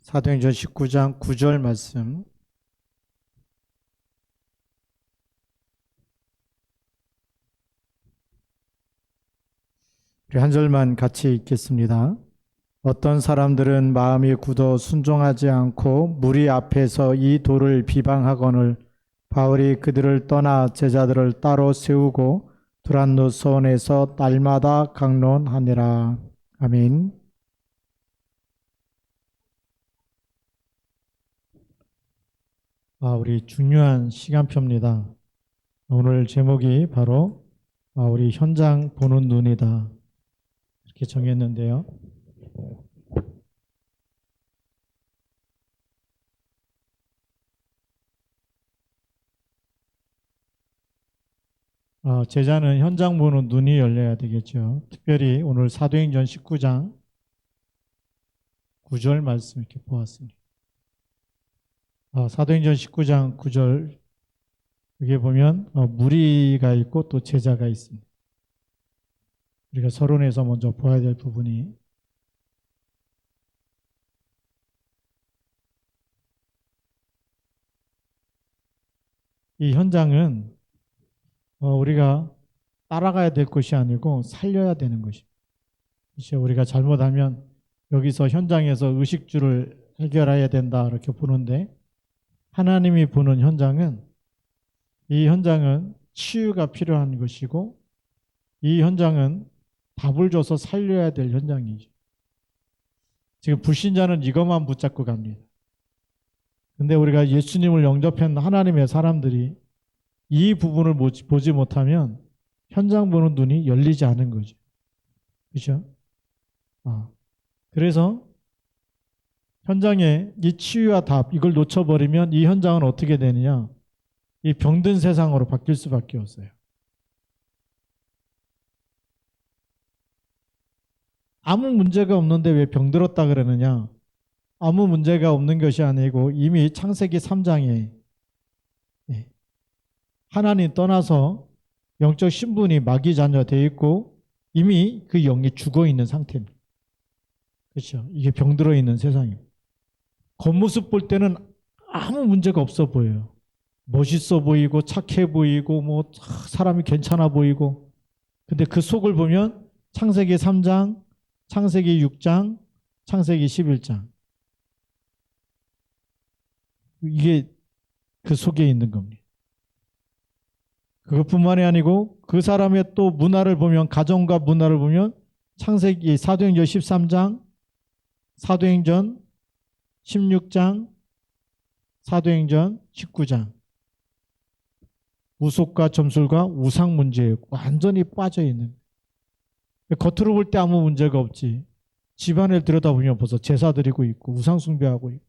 사도행전 19장 9절 말씀. 우리 한 절만 같이 읽겠습니다. 어떤 사람들은 마음이 굳어 순종하지 않고 무리 앞에서 이 돌을 비방하거늘 바울이 그들을 떠나 제자들을 따로 세우고 두란노 서원에서 날마다 강론하니라. 아멘. 우리 중요한 시간표입니다. 오늘 제목이 바로 우리 현장 보는 눈이다, 이렇게 정했는데요. 제자는 현장 보는 눈이 열려야 되겠죠. 특별히 오늘 사도행전 19장 9절 말씀 이렇게 보았습니다. 사도행전 19장 9절 여기 보면 무리가 있고 또 제자가 있습니다. 우리가 서론에서 먼저 보아야 될 부분이 이 현장은 우리가 따라가야 될 것이 아니고 살려야 되는 것입니다. 그렇죠? 우리가 잘못하면 여기서 현장에서 의식주를 해결해야 된다 이렇게 보는데, 하나님이 보는 현장은, 이 현장은 치유가 필요한 것이고 이 현장은 답을 줘서 살려야 될 현장이죠. 지금 불신자는 이것만 붙잡고 갑니다. 근데 우리가 예수님을 영접한 하나님의 사람들이 이 부분을 보지 못하면 현장 보는 눈이 열리지 않은 거죠. 그렇죠? 그래서 현장에 이 치유와 답, 이걸 놓쳐버리면 이 현장은 어떻게 되느냐? 이 병든 세상으로 바뀔 수밖에 없어요. 아무 문제가 없는데 왜 병들었다 그러느냐? 아무 문제가 없는 것이 아니고 이미 창세기 3장에 하나님 떠나서 영적 신분이 마귀 자녀 되어 있고 이미 그 영이 죽어 있는 상태입니다. 그렇죠? 이게 병들어 있는 세상입니다. 겉모습 볼 때는 아무 문제가 없어 보여요. 멋있어 보이고 착해 보이고 뭐 사람이 괜찮아 보이고, 근데 그 속을 보면 창세기 3장, 창세기 6장, 창세기 11장, 이게 그 속에 있는 겁니다. 그것뿐만이 아니고 그 사람의 또 문화를 보면, 가정과 문화를 보면 창세기 사도행전 13장, 사도행전 16장, 사도행전 19장, 우속과 점술과 우상 문제에 완전히 빠져 있는. 겉으로 볼 때 아무 문제가 없지, 집안을 들여다보면 벌써 제사 드리고 있고 우상 숭배하고 있고,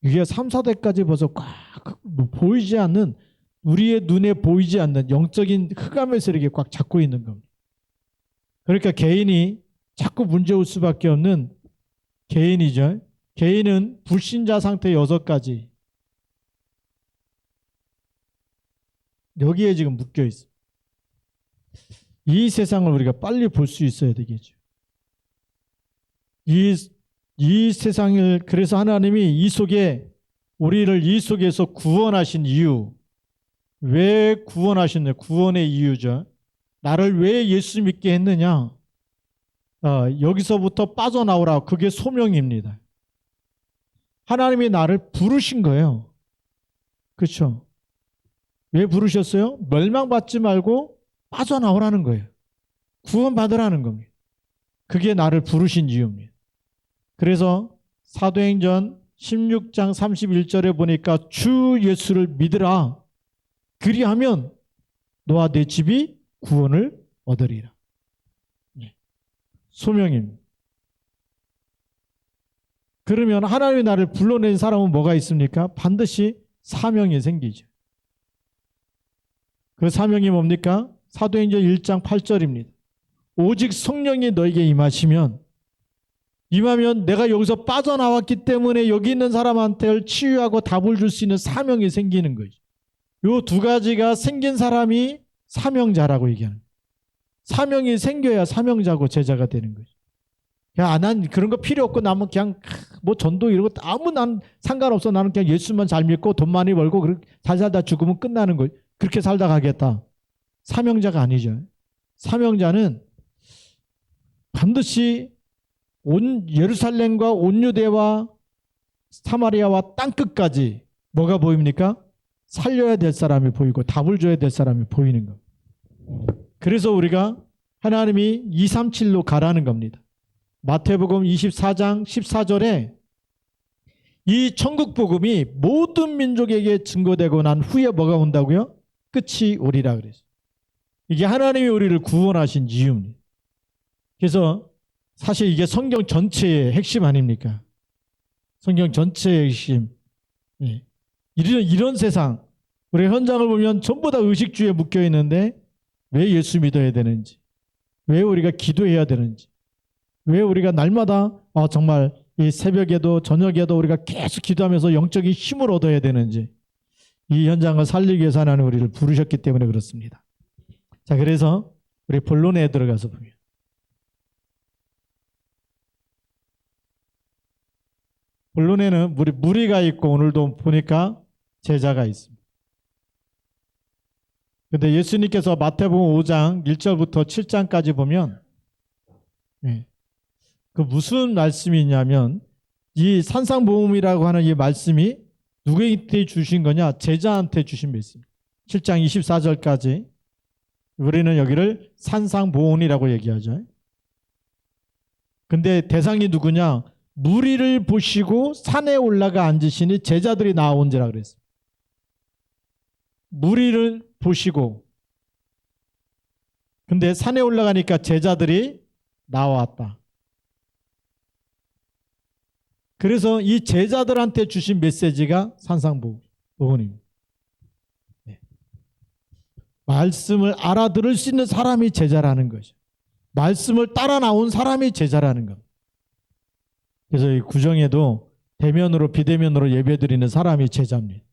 이게 3, 4대까지 벌써 꽉 보이지 않는, 우리의 눈에 보이지 않는 영적인 흑암의 세력이 꽉 잡고 있는 겁니다. 그러니까 개인이 자꾸 문제 올 수밖에 없는 개인이죠. 개인은 불신자 상태 6가지, 여기에 지금 묶여 있어요. 이 세상을 우리가 빨리 볼 수 있어야 되겠죠. 이 세상을, 그래서 하나님이 이 속에, 우리를 이 속에서 구원하신 이유, 왜 구원하셨냐? 구원의 이유죠. 나를 왜 예수 믿게 했느냐? 여기서부터 빠져나오라. 그게 소명입니다. 하나님이 나를 부르신 거예요. 그렇죠? 왜 부르셨어요? 멸망받지 말고 빠져나오라는 거예요. 구원받으라는 겁니다. 그게 나를 부르신 이유입니다. 그래서 사도행전 16장 31절에 보니까 주 예수를 믿으라. 그리하면 너와 내 집이 구원을 얻으리라. 소명입니다. 그러면 하나님이 나를 불러낸 사람은 뭐가 있습니까? 반드시 사명이 생기죠. 그 사명이 뭡니까? 사도행전 1장 8절입니다. 오직 성령이 너에게 임하면 내가 여기서 빠져나왔기 때문에 여기 있는 사람한테 치유하고 답을 줄 수 있는 사명이 생기는 거죠. 이 두 가지가 생긴 사람이 사명자라고 얘기하는 거예요. 사명이 생겨야 사명자고 제자가 되는 거죠. 야, 난 그런 거 필요 없고 나면 그냥 뭐 전도 이런 거 아무 난 상관없어. 나는 그냥 예수만 잘 믿고 돈 많이 벌고 잘 살다 죽으면 끝나는 거. 그렇게 살다 가겠다. 사명자가 아니죠. 사명자는 반드시 온 예루살렘과 온 유대와 사마리아와 땅끝까지 뭐가 보입니까? 살려야 될 사람이 보이고 답을 줘야 될 사람이 보이는 것. 그래서 우리가 하나님이 237로 가라는 겁니다. 마태복음 24장 14절에 이 천국 복음이 모든 민족에게 증거되고 난 후에 뭐가 온다고요? 끝이 오리라 그랬어요. 이게 하나님이 우리를 구원하신 이유입니다. 그래서 사실 이게 성경 전체의 핵심 아닙니까? 성경 전체의 핵심. 예. 이런 세상, 우리 현장을 보면 전부 다 의식주의에 묶여 있는데 왜 예수 믿어야 되는지, 왜 우리가 기도해야 되는지, 왜 우리가 날마다 정말 이 새벽에도 저녁에도 우리가 계속 기도하면서 영적인 힘을 얻어야 되는지, 이 현장을 살리기 위해서 하나님 우리를 부르셨기 때문에 그렇습니다. 자, 그래서 우리 본론에 들어가서 보면 본론에는 무리가 있고 오늘도 보니까 제자가 있습니다. 근데 예수님께서 마태복음 5장 1절부터 7장까지 보면 그 무슨 말씀이 있냐면 이 산상보험이라고 하는 이 말씀이 누구한테 주신 거냐? 제자한테 주신 말씀. 7장 24절까지 우리는 여기를 산상보온이라고 얘기하죠. 근데 대상이 누구냐? 무리를 보시고 산에 올라가 앉으시니 제자들이 나온지라 그랬어요. 무리를 보시고 근데 산에 올라가니까 제자들이 나왔다. 그래서 이 제자들한테 주신 메시지가 산상보온입니다. 말씀을 알아들을 수 있는 사람이 제자라는 거죠. 말씀을 따라 나온 사람이 제자라는 겁니다. 그래서 이 구정에도 대면으로 비대면으로 예배드리는 사람이 제자입니다.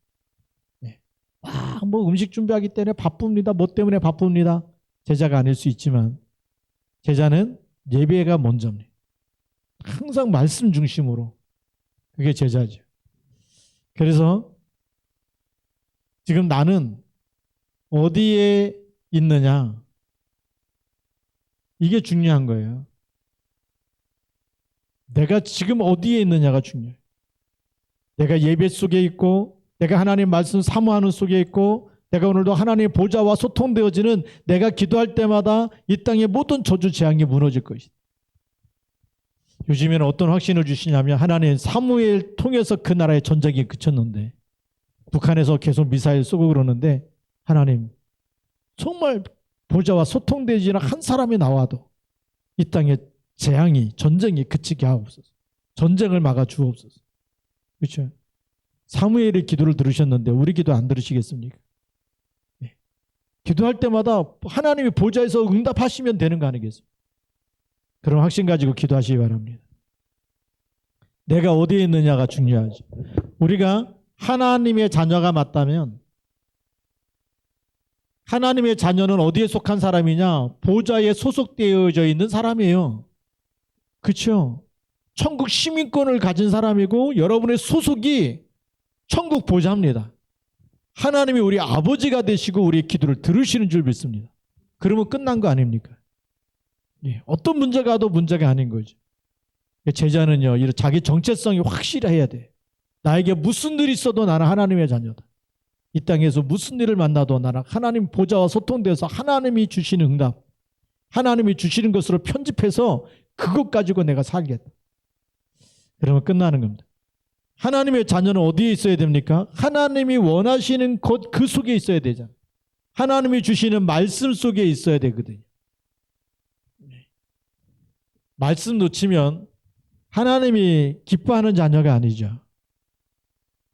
뭐 음식 준비하기 때문에 바쁩니다. 뭐 때문에 바쁩니다. 제자가 아닐 수 있지만 제자는 예배가 먼저입니다. 항상 말씀 중심으로. 그게 제자죠. 그래서 지금 나는 어디에 있느냐? 이게 중요한 거예요. 내가 지금 어디에 있느냐가 중요해요. 내가 예배 속에 있고 내가 하나님 말씀 사모하는 속에 있고 내가 오늘도 하나님의 보좌와 소통되어지는 내가 기도할 때마다 이 땅의 모든 저주 재앙이 무너질 것이다. 요즘에는 어떤 확신을 주시냐면 하나님 사무엘 통해서 그 나라의 전쟁이 그쳤는데 북한에서 계속 미사일 쏘고 그러는데 하나님 정말 보좌와 소통되지는 한 사람이 나와도 이 땅의 재앙이 전쟁이 그치게 하옵소서. 전쟁을 막아 주옵소서. 그렇죠? 사무엘의 기도를 들으셨는데 우리 기도 안 들으시겠습니까? 네. 기도할 때마다 하나님이 보좌에서 응답하시면 되는 거 아니겠습니까? 그런 확신 가지고 기도하시기 바랍니다. 내가 어디에 있느냐가 중요하죠. 우리가 하나님의 자녀가 맞다면 하나님의 자녀는 어디에 속한 사람이냐? 보좌에 소속되어져 있는 사람이에요. 그렇죠? 천국 시민권을 가진 사람이고 여러분의 소속이 천국 보좌입니다. 하나님이 우리 아버지가 되시고 우리의 기도를 들으시는 줄 믿습니다. 그러면 끝난 거 아닙니까? 예, 어떤 문제가 와도 문제가 아닌 거죠. 제자는요, 이런 자기 정체성이 확실해야 돼. 나에게 무슨 일이 있어도 나는 하나님의 자녀다. 이 땅에서 무슨 일을 만나도 나는 하나님 보좌와 소통돼서 하나님이 주시는 응답, 하나님이 주시는 것으로 편집해서 그것 가지고 내가 살겠다. 그러면 끝나는 겁니다. 하나님의 자녀는 어디에 있어야 됩니까? 하나님이 원하시는 곳 그 속에 있어야 되잖아요. 하나님이 주시는 말씀 속에 있어야 되거든요. 말씀 놓치면 하나님이 기뻐하는 자녀가 아니죠.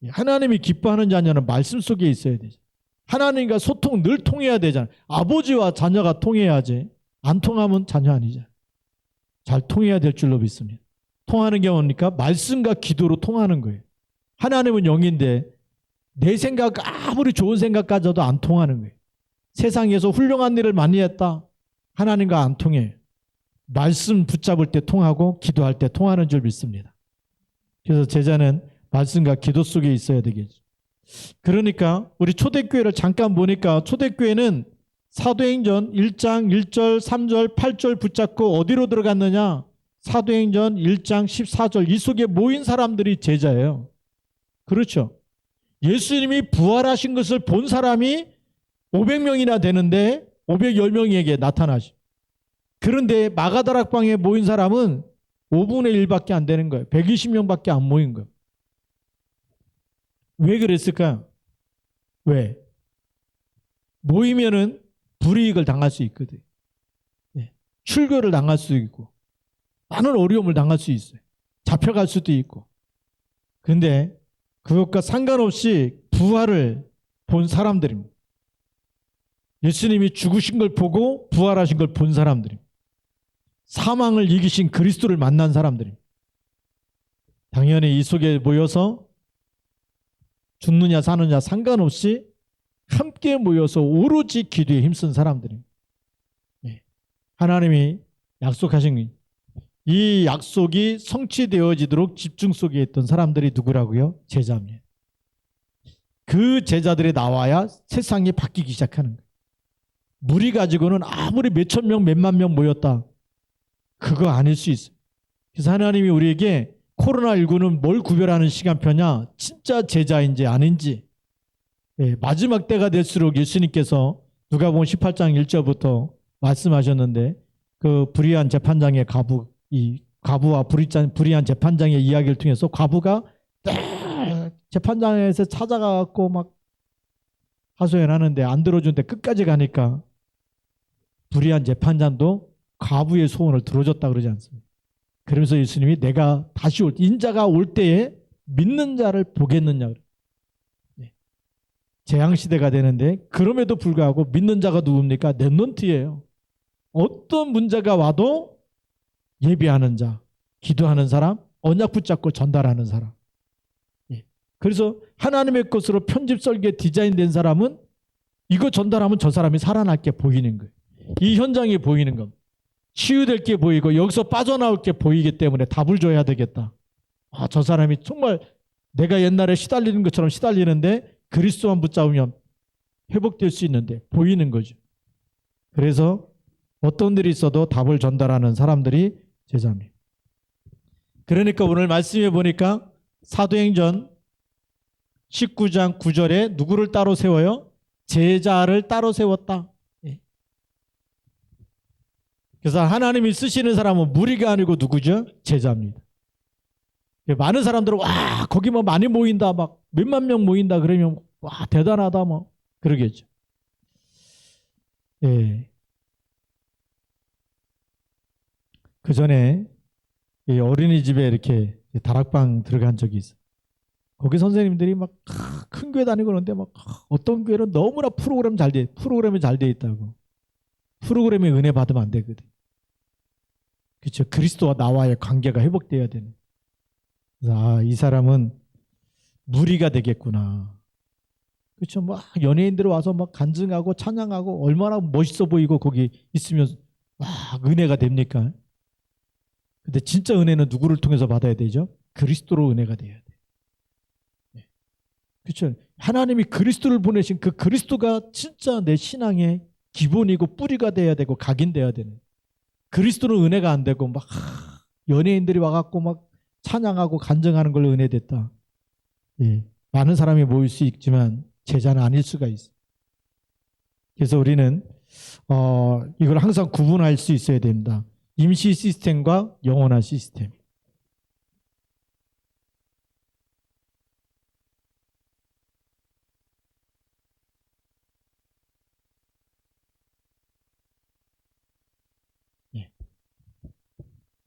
하나님이 기뻐하는 자녀는 말씀 속에 있어야 되죠. 하나님과 소통 늘 통해야 되잖아요. 아버지와 자녀가 통해야지. 안 통하면 자녀 아니죠. 잘 통해야 될 줄로 믿습니다. 통하는 게 뭡니까? 말씀과 기도로 통하는 거예요. 하나님은 영인데 내 생각 아무리 좋은 생각 가져도 안 통하는 거예요. 세상에서 훌륭한 일을 많이 했다. 하나님과 안 통해요. 말씀 붙잡을 때 통하고 기도할 때 통하는 줄 믿습니다. 그래서 제자는 말씀과 기도 속에 있어야 되겠죠. 그러니까 우리 초대교회를 잠깐 보니까 초대교회는 사도행전 1장 1절, 3절, 8절 붙잡고 어디로 들어갔느냐? 사도행전 1장 14절 이 속에 모인 사람들이 제자예요. 그렇죠. 예수님이 부활하신 것을 본 사람이 500명이나 되는데 510명에게 나타나시. 그런데 마가다락방에 모인 사람은 5분의 1밖에 안 되는 거예요. 120명밖에 안 모인 거예요. 왜 그랬을까요? 왜? 모이면은 불이익을 당할 수 있거든. 네. 출교를 당할 수 있고 많은 어려움을 당할 수 있어요. 잡혀갈 수도 있고. 근데 그것과 상관없이 부활을 본 사람들입니다. 예수님이 죽으신 걸 보고 부활하신 걸 본 사람들입니다. 사망을 이기신 그리스도를 만난 사람들입니다. 당연히 이 속에 모여서 죽느냐 사느냐 상관없이 함께 모여서 오로지 기도에 힘쓴 사람들입니다. 하나님이 약속하신 이 약속이 성취되어지도록 집중 속에 있던 사람들이 누구라고요? 제자입니다. 그 제자들이 나와야 세상이 바뀌기 시작하는 거예요. 무리 가지고는 아무리 몇천 명, 몇만 명 모였다. 그거 아닐 수 있어요. 그래서 하나님이 우리에게 코로나19는 뭘 구별하는 시간표냐? 진짜 제자인지 아닌지. 마지막 때가 될수록 예수님께서 누가복음 18장 1절부터 말씀하셨는데 그 불의한 재판장의 이 과부와 불의한 재판장의 이야기를 통해서 과부가 재판장에서 찾아가고 막 하소연하는데 안 들어주는데 끝까지 가니까 불의한 재판장도 과부의 소원을 들어줬다 그러지 않습니까? 그러면서 예수님이 내가 다시 인자가 올 때에 믿는 자를 보겠느냐. 재앙시대가 되는데 그럼에도 불구하고 믿는 자가 누굽니까? 렘넌트예요. 어떤 문제가 와도 예비하는 자, 기도하는 사람, 언약 붙잡고 전달하는 사람. 그래서 하나님의 것으로 편집 설계 디자인된 사람은 이거 전달하면 저 사람이 살아날 게 보이는 거예요. 이 현장이 보이는 겁니다. 치유될 게 보이고 여기서 빠져나올 게 보이기 때문에 답을 줘야 되겠다. 저 사람이 정말 내가 옛날에 시달리는 것처럼 시달리는데 그리스도만 붙잡으면 회복될 수 있는데 보이는 거죠. 그래서 어떤 일이 있어도 답을 전달하는 사람들이 제자입니다. 그러니까 오늘 말씀해 보니까 사도행전 19장 9절에 누구를 따로 세워요? 제자를 따로 세웠다. 그래서 하나님이 쓰시는 사람은 무리가 아니고 누구죠? 제자입니다. 많은 사람들은 와 거기 뭐 많이 모인다 막 몇만 명 모인다 그러면 와 대단하다 뭐 그러겠죠. 그 전에 어린이집에 이렇게 다락방 들어간 적이 있어요. 거기 선생님들이 막 큰 교회 다니고 그러는데 막 어떤 교회는 너무나 프로그램이 잘 돼 있다고. 프로그램에 은혜 받으면 안 되거든. 그렇죠. 그리스도와 나와의 관계가 회복돼야 되는. 그래서 이 사람은 무리가 되겠구나. 그렇죠. 막 연예인들 와서 막 간증하고 찬양하고 얼마나 멋있어 보이고 거기 있으면 막 은혜가 됩니까? 근데 진짜 은혜는 누구를 통해서 받아야 되죠? 그리스도로 은혜가 돼야 돼. 그렇죠. 하나님이 그리스도를 보내신 그 그리스도가 진짜 내 신앙의 기본이고 뿌리가 돼야 되고 각인돼야 되는. 그리스도는 은혜가 안 되고 막 연예인들이 와갖고 막 찬양하고 간증하는 걸로 은혜 됐다. 많은 사람이 모일 수 있지만 제자는 아닐 수가 있어. 그래서 우리는 이걸 항상 구분할 수 있어야 됩니다. 임시 시스템과 영원한 시스템.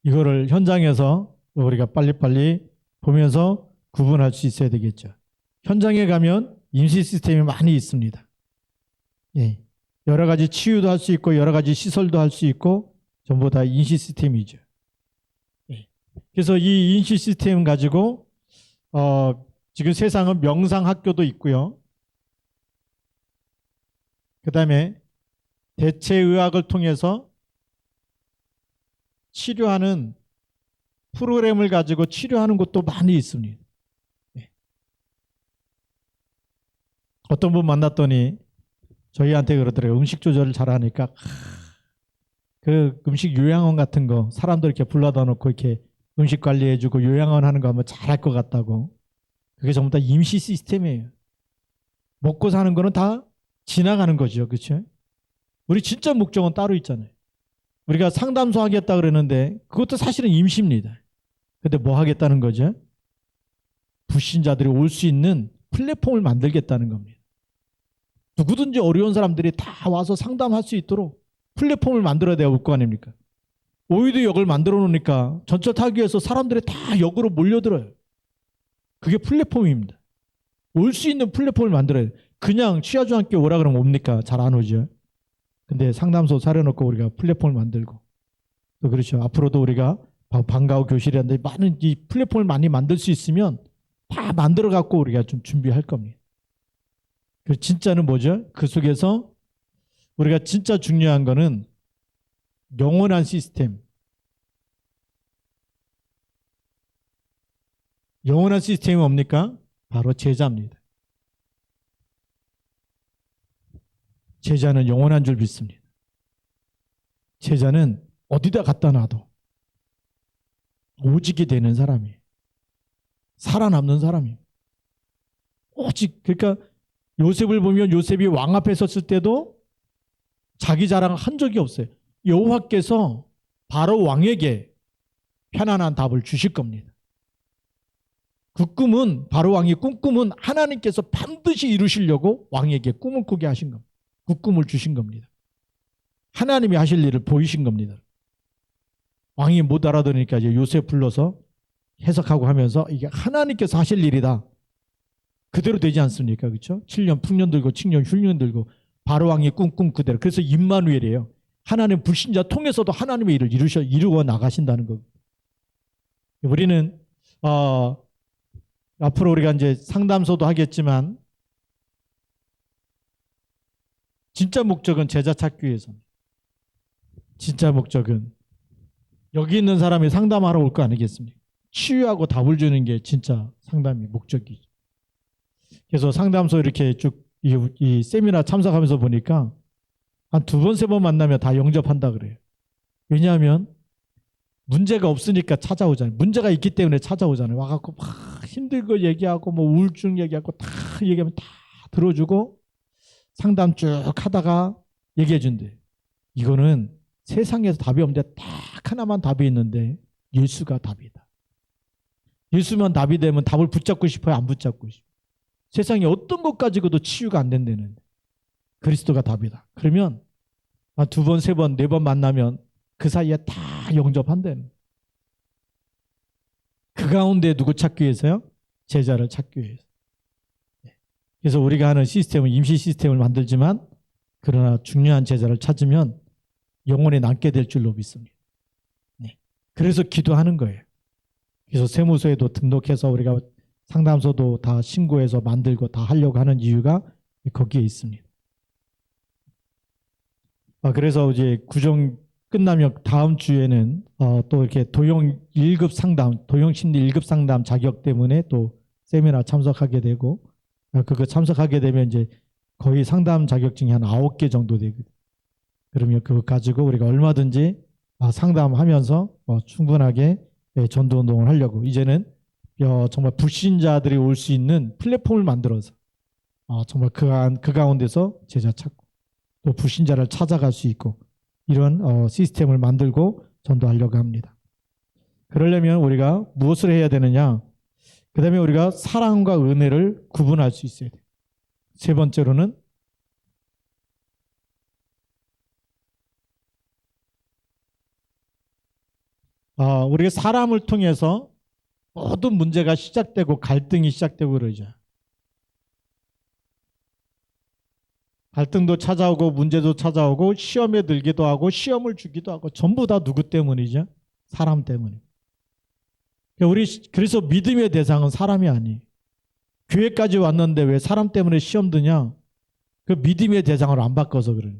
이거를 현장에서 우리가 빨리빨리 보면서 구분할 수 있어야 되겠죠. 현장에 가면 임시 시스템이 많이 있습니다. 여러 가지 치유도 할 수 있고 여러 가지 시설도 할 수 있고 전부 다 임시 시스템이죠. 그래서 이 임시 시스템 가지고 지금 세상은 명상학교도 있고요. 그 다음에 대체의학을 통해서 치료하는 프로그램을 가지고 치료하는 곳도 많이 있습니다. 네. 어떤 분 만났더니 저희한테 그러더라고요. 음식 조절을 잘하니까 그 음식 요양원 같은 거 사람들 이렇게 불러다 놓고 이렇게 음식 관리해주고 요양원 하는 거 하면 잘할 것 같다고. 그게 전부 다 임시 시스템이에요. 먹고 사는 거는 다 지나가는 거죠. 그렇죠? 우리 진짜 목적은 따로 있잖아요. 우리가 상담소 하겠다 그러는데 그것도 사실은 임시입니다. 근데 뭐 하겠다는 거죠? 불신자들이 올 수 있는 플랫폼을 만들겠다는 겁니다. 누구든지 어려운 사람들이 다 와서 상담할 수 있도록 플랫폼을 만들어야 될 거 아닙니까? 오이도 역을 만들어 놓으니까 전철 타기 위해서 사람들이 다 역으로 몰려들어요. 그게 플랫폼입니다. 올 수 있는 플랫폼을 만들어야 돼요. 그냥 취하주 함께 오라 그러면 옵니까? 잘 안 오죠. 근데 상담소 차려놓고 우리가 플랫폼을 만들고 또 그렇죠. 앞으로도 우리가 방과후 교실이라든지 많은 이 플랫폼을 많이 만들 수 있으면 다 만들어 갖고 우리가 좀 준비할 겁니다. 그 진짜는 뭐죠? 그 속에서 우리가 진짜 중요한 거는 영원한 시스템. 영원한 시스템이 뭡니까? 바로 제자입니다. 제자는 영원한 줄 믿습니다. 제자는 어디다 갖다 놔도 오직이 되는 사람이에요. 살아남는 사람이에요. 오직 그러니까 요셉을 보면 요셉이 왕 앞에 섰을 때도 자기 자랑을 한 적이 없어요. 여호와께서 바로 왕에게 편안한 답을 주실 겁니다. 그 꿈은 바로 왕이 꾼 꿈은 하나님께서 반드시 이루시려고 왕에게 꿈을 꾸게 하신 겁니다. 그 꿈을 주신 겁니다. 하나님이 하실 일을 보이신 겁니다. 왕이 못 알아들으니까 이제 요셉 불러서 해석하고 하면서 이게 하나님께서 하실 일이다. 그대로 되지 않습니까? 그렇죠? 7년 풍년 들고 7년 흉년 들고 바로 왕이 꿈 그대로. 그래서 임마누엘이에요. 하나님 불신자 통해서도 하나님의 일을 이루어 나가신다는 겁니다. 우리는 앞으로 우리가 이제 상담소도 하겠지만 진짜 목적은 제자 찾기 위해서입니다. 진짜 목적은 여기 있는 사람이 상담하러 올 거 아니겠습니까? 치유하고 답을 주는 게 진짜 상담의 목적이죠. 그래서 상담소 이렇게 쭉 이 세미나 참석하면서 보니까 한 2번, 3번 만나면 다 영접한다 그래요. 왜냐하면 문제가 없으니까 찾아오잖아요. 문제가 있기 때문에 찾아오잖아요. 와갖고 막 힘들고 얘기하고 뭐 우울증 얘기하고 다 얘기하면 다 들어주고 상담 쭉 하다가 얘기해 준대. 이거는 세상에서 답이 없는데 딱 하나만 답이 있는데 예수가 답이다. 예수만 답이 되면 답을 붙잡고 싶어요? 안 붙잡고 싶어요? 세상에 어떤 것 가지고도 치유가 안 된다는데 그리스도가 답이다. 그러면 2번, 3번, 4번 만나면 그 사이에 다 영접한다는. 그 가운데 누구 찾기 위해서요? 제자를 찾기 위해서. 그래서 우리가 하는 시스템은 임시 시스템을 만들지만 그러나 중요한 제자를 찾으면 영원히 남게 될 줄로 믿습니다. 네. 그래서 기도하는 거예요. 그래서 세무서에도 등록해서 우리가 상담소도 다 신고해서 만들고 다 하려고 하는 이유가 거기에 있습니다. 그래서 이제 구정 끝나면 다음 주에는 또 이렇게 도용 1급 상담, 도용심리 1급 상담 자격 때문에 또 세미나 참석하게 되고 그거 참석하게 되면 이제 거의 상담 자격증이 한 9개 정도 되거든요. 그러면 그거 가지고 우리가 얼마든지 상담하면서 충분하게 전도 운동을 하려고 이제는 정말 불신자들이 올 수 있는 플랫폼을 만들어서 정말 그 가운데서 제자 찾고 또 불신자를 찾아갈 수 있고 이런 시스템을 만들고 전도하려고 합니다. 그러려면 우리가 무엇을 해야 되느냐? 그 다음에 우리가 사랑과 은혜를 구분할 수 있어야 돼요. 세 번째로는 우리가 사람을 통해서 모든 문제가 시작되고 갈등이 시작되고 그러죠. 갈등도 찾아오고 문제도 찾아오고 시험에 들기도 하고 시험을 주기도 하고 전부 다 누구 때문이죠? 사람 때문에. 그래서 믿음의 대상은 사람이 아니에요. 교회까지 왔는데 왜 사람 때문에 시험 드냐? 그 믿음의 대상을 안 바꿔서 그래요.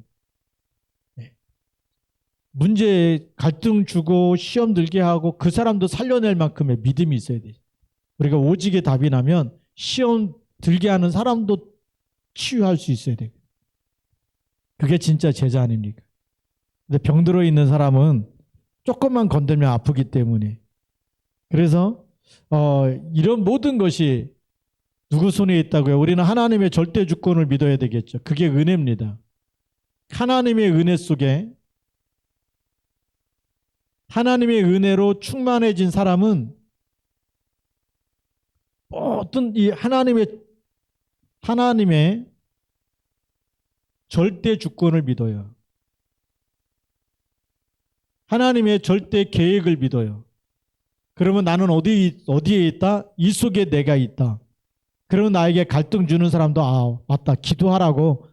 문제 갈등 주고 시험 들게 하고 그 사람도 살려낼 만큼의 믿음이 있어야 돼. 우리가 오직의 답이 나면 시험 들게 하는 사람도 치유할 수 있어야 돼. 그게 진짜 제자 아닙니까? 근데 병들어 있는 사람은 조금만 건들면 아프기 때문에. 그래서 이런 모든 것이 누구 손에 있다고요? 우리는 하나님의 절대 주권을 믿어야 되겠죠. 그게 은혜입니다. 하나님의 은혜 속에 하나님의 은혜로 충만해진 사람은 어떤 이 하나님의 절대 주권을 믿어요. 하나님의 절대 계획을 믿어요. 그러면 나는 어디에 있다? 이 속에 내가 있다. 그러면 나에게 갈등 주는 사람도 맞다. 기도하라고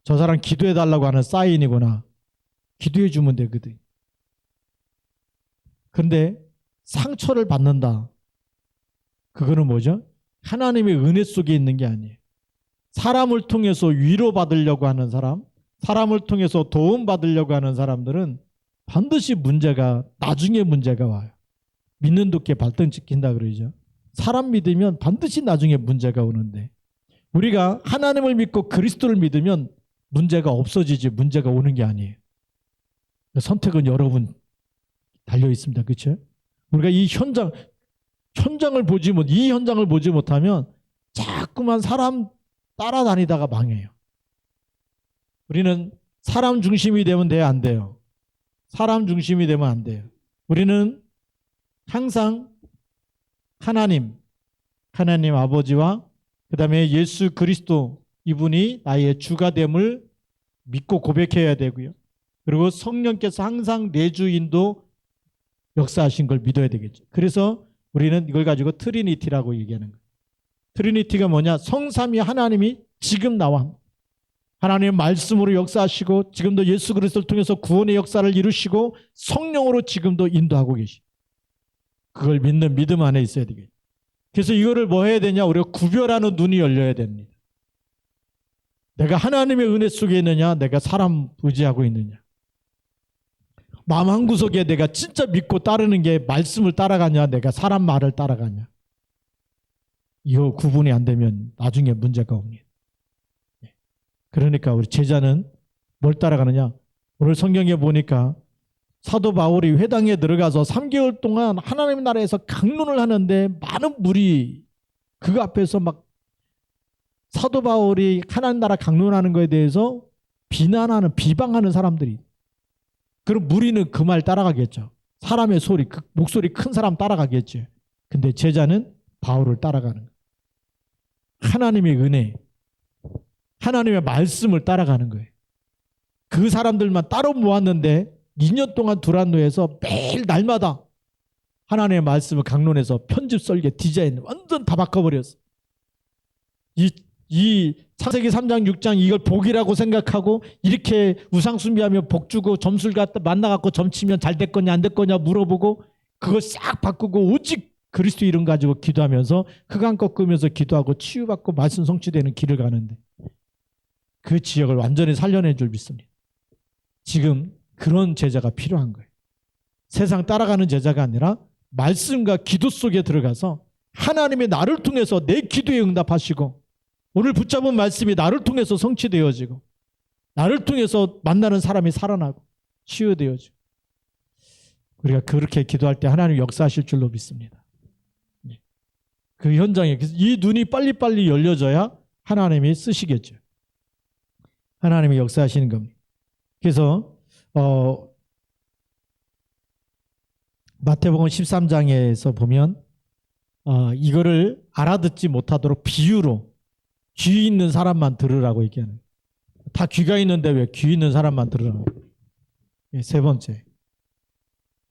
저 사람 기도해달라고 하는 사인이구나. 기도해주면 되거든. 그런데 상처를 받는다. 그거는 뭐죠? 하나님의 은혜 속에 있는 게 아니에요. 사람을 통해서 위로받으려고 하는 사람, 사람을 통해서 도움받으려고 하는 사람들은 반드시 나중에 문제가 와요. 믿는 도끼에 발등 찍힌다 그러죠. 사람 믿으면 반드시 나중에 문제가 오는데 우리가 하나님을 믿고 그리스도를 믿으면 문제가 없어지지 문제가 오는 게 아니에요. 선택은 여러분 달려 있습니다. 그렇죠? 우리가 이 현장을 보지 못하면 자꾸만 사람 따라다니다가 망해요. 우리는 사람 중심이 되면 돼요, 안 돼요? 사람 중심이 되면 안 돼요. 우리는 항상 하나님 아버지와 그 다음에 예수 그리스도 이분이 나의 주가 됨을 믿고 고백해야 되고요. 그리고 성령께서 항상 내 주인도 역사하신 걸 믿어야 되겠죠. 그래서 우리는 이걸 가지고 트리니티라고 얘기하는 거예요. 트리니티가 뭐냐? 성삼위 하나님이 지금 나와 하나님의 말씀으로 역사하시고 지금도 예수 그리스도를 통해서 구원의 역사를 이루시고 성령으로 지금도 인도하고 계시고 그걸 믿는 믿음 안에 있어야 되겠죠. 그래서 이거를 뭐 해야 되냐? 우리가 구별하는 눈이 열려야 됩니다. 내가 하나님의 은혜 속에 있느냐? 내가 사람 의지하고 있느냐? 마음 한구석에 내가 진짜 믿고 따르는 게 말씀을 따라가냐? 내가 사람 말을 따라가냐? 이거 구분이 안 되면 나중에 문제가 옵니다. 그러니까 우리 제자는 뭘 따라가느냐? 오늘 성경에 보니까 사도 바울이 회당에 들어가서 3개월 동안 하나님의 나라에서 강론을 하는데 많은 무리 그 앞에서 막 사도 바울이 하나님 나라 강론하는 것에 대해서 비방하는 사람들이 그럼 무리는 그 말 따라가겠죠. 사람의 소리, 그 목소리 큰 사람 따라가겠죠. 근데 제자는 바울을 따라가는 거예요. 하나님의 은혜, 하나님의 말씀을 따라가는 거예요. 그 사람들만 따로 모았는데 2년 동안 두란노에서 매일 날마다 하나님의 말씀을 강론해서 편집, 설계, 디자인 완전 다 바꿔버렸어. 이 창세기 3장 6장 이걸 복이라고 생각하고 이렇게 우상 숭배하며 복 주고 점수를 갖다 만나갖고 점치면 잘 됐거냐 안 됐거냐 물어보고 그걸 싹 바꾸고 오직 그리스도 이름 가지고 기도하면서 흑암 꺾으면서 기도하고 치유받고 말씀 성취되는 길을 가는데 그 지역을 완전히 살려내 줄 믿습니다. 지금 그런 제자가 필요한 거예요. 세상 따라가는 제자가 아니라 말씀과 기도 속에 들어가서 하나님의 나를 통해서 내 기도에 응답하시고 오늘 붙잡은 말씀이 나를 통해서 성취되어지고 나를 통해서 만나는 사람이 살아나고 치유되어지고 우리가 그렇게 기도할 때 하나님 역사하실 줄로 믿습니다. 그 현장에 이 눈이 빨리빨리 열려져야 하나님이 쓰시겠죠. 하나님이 역사하시는 겁니다. 그래서 마태복음 13장에서 보면 이거를 알아듣지 못하도록 비유로 귀 있는 사람만 들으라고 얘기하는 거예요. 다 귀가 있는데 왜 귀 있는 사람만 들으라고. 세 번째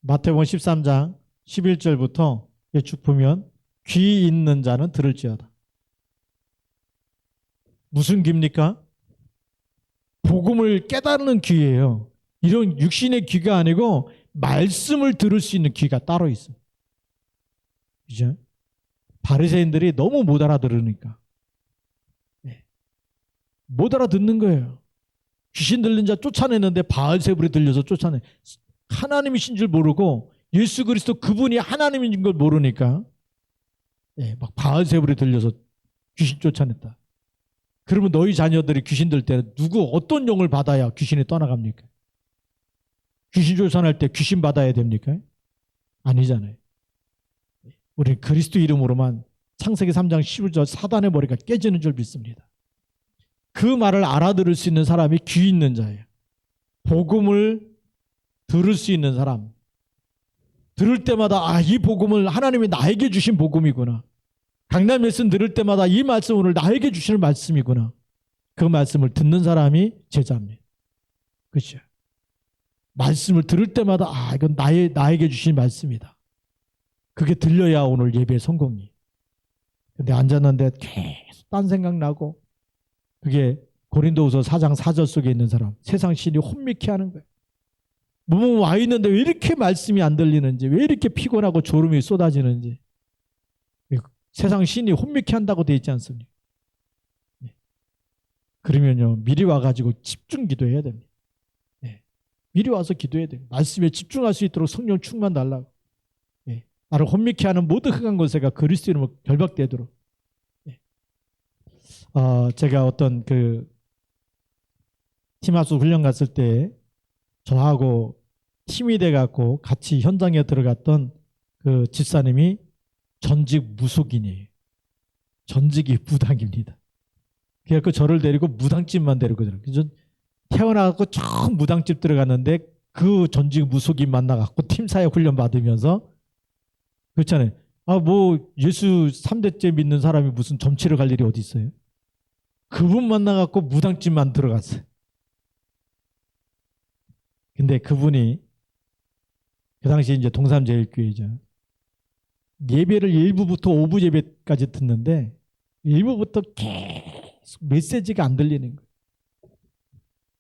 마태복음 13장 11절부터 쭉 보면 귀 있는 자는 들을지어다. 무슨 귀입니까? 복음을 깨닫는 귀예요. 이런 육신의 귀가 아니고 말씀을 들을 수 있는 귀가 따로 있어요. 그죠? 바리새인들이 너무 못 알아들으니까 못 알아듣는 거예요. 귀신 들린 자 쫓아내는데 바알세불이 들려서 쫓아내. 하나님이신 줄 모르고 예수 그리스도 그분이 하나님인 걸 모르니까 막 바알세불에 들려서 귀신 쫓아냈다. 그러면 너희 자녀들이 귀신 들 때 누구 어떤 용을 받아야 귀신이 떠나갑니까? 귀신 쫓아낼 때 귀신 받아야 됩니까? 아니잖아요. 우리 그리스도 이름으로만 창세기 3장 11절 사단의 머리가 깨지는 줄 믿습니다. 그 말을 알아들을 수 있는 사람이 귀 있는 자예요. 복음을 들을 수 있는 사람. 들을 때마다 이 복음을 하나님이 나에게 주신 복음이구나. 강남 말씀 들을 때마다 이 말씀 오늘 나에게 주시는 말씀이구나. 그 말씀을 듣는 사람이 제자입니다. 그렇죠? 말씀을 들을 때마다 이건 나에게 주신 말씀이다. 그게 들려야 오늘 예배 성공이. 근데 앉았는데 계속 딴 생각 나고 그게 고린도후서 4장 4절 속에 있는 사람. 세상 신이 혼미케 하는 거예요. 몸은 와 있는데 왜 이렇게 말씀이 안 들리는지, 왜 이렇게 피곤하고 졸음이 쏟아지는지. 세상 신이 혼미케 한다고 되어 있지 않습니까? 그러면요, 미리 와가지고 집중 기도해야 됩니다. 미리 와서 기도해야 돼요. 말씀에 집중할 수 있도록 성령 충만 달라고. 나를 혼미케 하는 모든 흑한 권세가 그리스도 이름으로 결박되도록. 제가 어떤 팀합수 훈련 갔을 때 저하고 팀이 돼갖고 같이 현장에 들어갔던 그 집사님이 전직 무속인이에요. 전직이 무당입니다. 그래서 저를 데리고 무당집만 데리고 들어가요. 태어나갖고 처음 무당집 들어갔는데 그 전직 무속인 만나갖고 팀사역 훈련 받으면서 그렇잖아요. 뭐 예수 3대째 믿는 사람이 무슨 점치러 갈 일이 어디 있어요? 그분 만나갖고 무당집만 들어갔어요. 근데 그분이 그 당시 이제 동삼제일교회죠. 예배를 1부부터 5부 예배까지 듣는데 1부부터 계속 메시지가 안 들리는 거예요.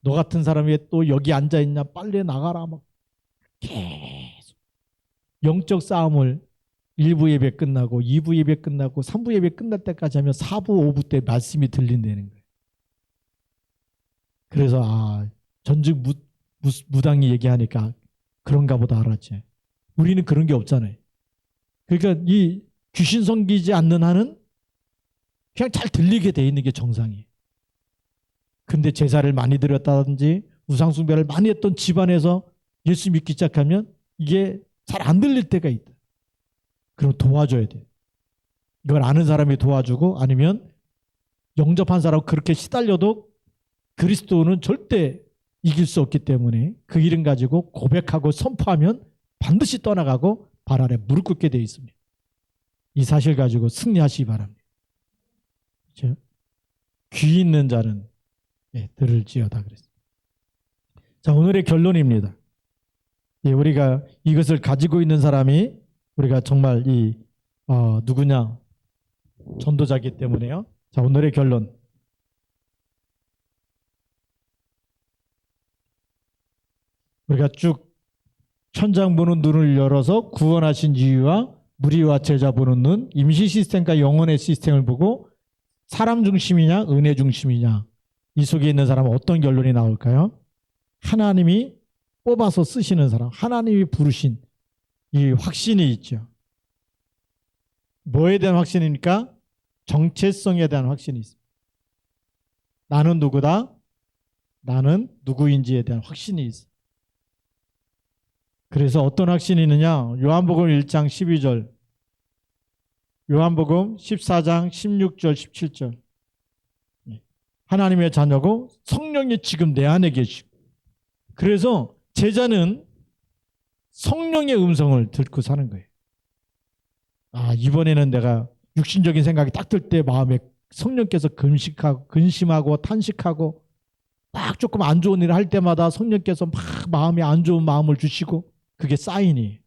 너 같은 사람이 또 여기 앉아있냐? 빨리 나가라. 막 계속 영적 싸움을 1부 예배 끝나고 2부 예배 끝나고 3부 예배 끝날 때까지 하면 4부 5부 때 말씀이 들린다는 거예요. 그래서 전직 무당이 얘기하니까 그런가 보다 알았지. 우리는 그런 게 없잖아요. 그러니까 이 귀신 섬기지 않는 한은 그냥 잘 들리게 돼 있는 게 정상이에요. 근데 제사를 많이 드렸다든지 우상숭배를 많이 했던 집안에서 예수 믿기 시작하면 이게 잘 안 들릴 때가 있다. 그럼 도와줘야 돼. 이걸 아는 사람이 도와주고 아니면 영접한 사람 그렇게 시달려도 그리스도는 절대 이길 수 없기 때문에 그 이름 가지고 고백하고 선포하면 반드시 떠나가고 발 아래 무릎 꿇게 되어 있습니다. 이 사실 가지고 승리하시기 바랍니다. 그렇죠? 귀 있는 자는 들을지어다 그랬습니다. 자, 오늘의 결론입니다. 우리가 이것을 가지고 있는 사람이 우리가 정말 누구냐? 전도자이기 때문에요. 자, 오늘의 결론. 우리가 쭉 천장 보는 눈을 열어서 구원하신 이유와 무리와 제자 보는 눈, 임시 시스템과 영혼의 시스템을 보고 사람 중심이냐 은혜 중심이냐 이 속에 있는 사람은 어떤 결론이 나올까요? 하나님이 뽑아서 쓰시는 사람, 하나님이 부르신 이 확신이 있죠. 뭐에 대한 확신입니까? 정체성에 대한 확신이 있습니다. 나는 누구다? 나는 누구인지에 대한 확신이 있습니다. 그래서 어떤 확신이 있느냐? 요한복음 1장 12절, 요한복음 14장 16절 17절. 하나님의 자녀고 성령이 지금 내 안에 계시고, 그래서 제자는 성령의 음성을 듣고 사는 거예요. 이번에는 내가 육신적인 생각이 딱 들 때 마음에 성령께서 근심하고 탄식하고 막 조금 안 좋은 일을 할 때마다 성령께서 막 마음에 안 좋은 마음을 주시고 그게 사인이에요.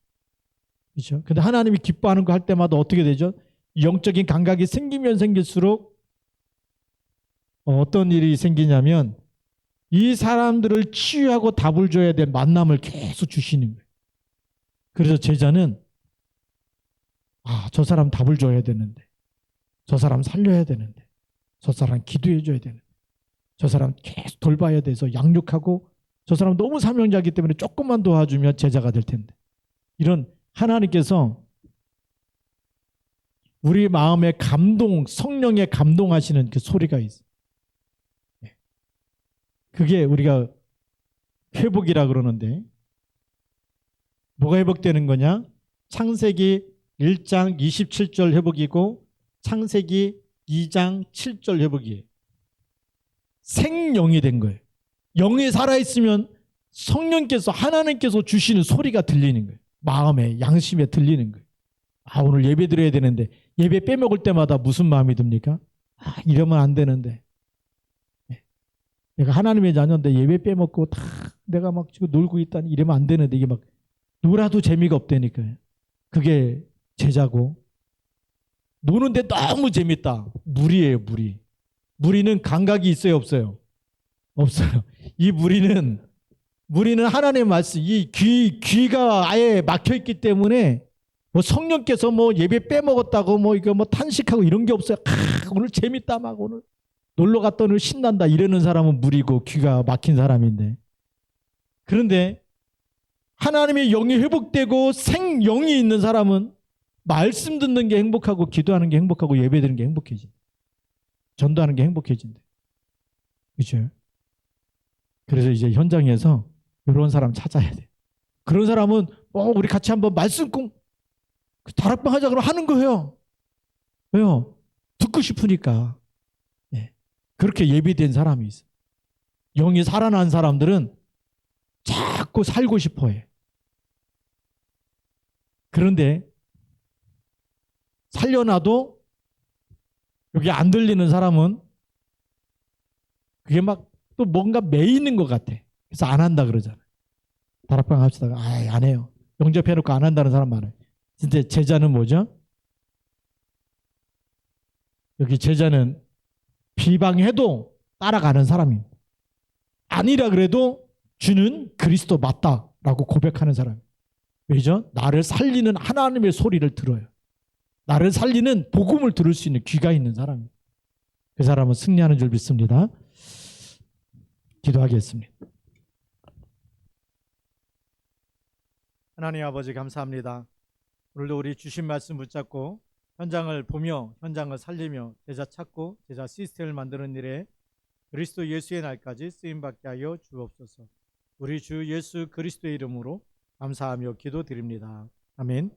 그렇죠? 근데 하나님이 기뻐하는 거 할 때마다 어떻게 되죠? 영적인 감각이 생기면 생길수록 어떤 일이 생기냐면 이 사람들을 치유하고 답을 줘야 될 만남을 계속 주시는 거예요. 그래서 제자는 저 사람 답을 줘야 되는데, 저 사람 살려야 되는데, 저 사람 기도해 줘야 되는데, 저 사람 계속 돌봐야 돼서 양육하고 저 사람 너무 사명자이기 때문에 조금만 도와주면 제자가 될 텐데. 이런 하나님께서 우리 마음에 감동, 성령에 감동하시는 그 소리가 있어요. 그게 우리가 회복이라 그러는데 뭐가 회복되는 거냐? 창세기 1장 27절 회복이고 창세기 2장 7절 회복이에요. 생영이 된 거예요. 영이 살아있으면 성령께서 하나님께서 주시는 소리가 들리는 거예요. 마음에 양심에 들리는 거예요. 아, 오늘 예배 드려야 되는데 예배 빼먹을 때마다 무슨 마음이 듭니까? 아, 이러면 안 되는데. 내가 하나님의 자녀인데 예배 빼먹고 다 내가 막 지금 놀고 있다니 이러면 안 되는데 이게 막 놀아도 재미가 없다니까요. 그게 제자고 노는데 너무 재밌다. 무리예요, 무리. 무리는 감각이 있어요, 없어요? 없어요. 이 무리는 하나님의 말씀, 이 귀가 아예 막혀 있기 때문에 뭐 성령께서 뭐 예배 빼먹었다고 뭐 이거 뭐 탄식하고 이런 게 없어요. 오늘 재밌다 막 오늘 놀러 갔더니 신난다 이러는 사람은 무리고 귀가 막힌 사람인데. 그런데 하나님의 영이 회복되고 생영이 있는 사람은 말씀 듣는 게 행복하고 기도하는 게 행복하고 예배드리는 게 행복해진다. 전도하는 게 행복해진다. 그렇죠? 그래서 이제 현장에서 이런 사람 찾아야 돼. 그런 사람은 우리 같이 한번 말씀 꼭 다락방 하자 그러면 하는 거예요. 왜요? 듣고 싶으니까. 네. 그렇게 예비된 사람이 있어. 영이 살아난 사람들은 자꾸 살고 싶어 해. 그런데 살려놔도 여기 안 들리는 사람은 그게 막 또 뭔가 매이는 것 같아. 그래서 안 한다 그러잖아요. 다락방 합시다가 안 해요. 영접해놓고 안 한다는 사람 많아요. 근데 제자는 뭐죠? 여기 제자는 비방해도 따라가는 사람입니다. 아니라 그래도 주는 그리스도 맞다라고 고백하는 사람. 왜죠? 나를 살리는 하나님의 소리를 들어요. 나를 살리는 복음을 들을 수 있는 귀가 있는 사람입니다. 그 사람은 승리하는 줄 믿습니다. 기도하겠습니다. 하나님 아버지 감사합니다. 오늘도 우리 주신 말씀 붙잡고 현장을 보며 현장을 살리며 제자 찾고 제자 시스템을 만드는 일에 그리스도 예수의 날까지 쓰임받게 하여 주옵소서. 우리 주 예수 그리스도의 이름으로 감사하며 기도드립니다. 아멘.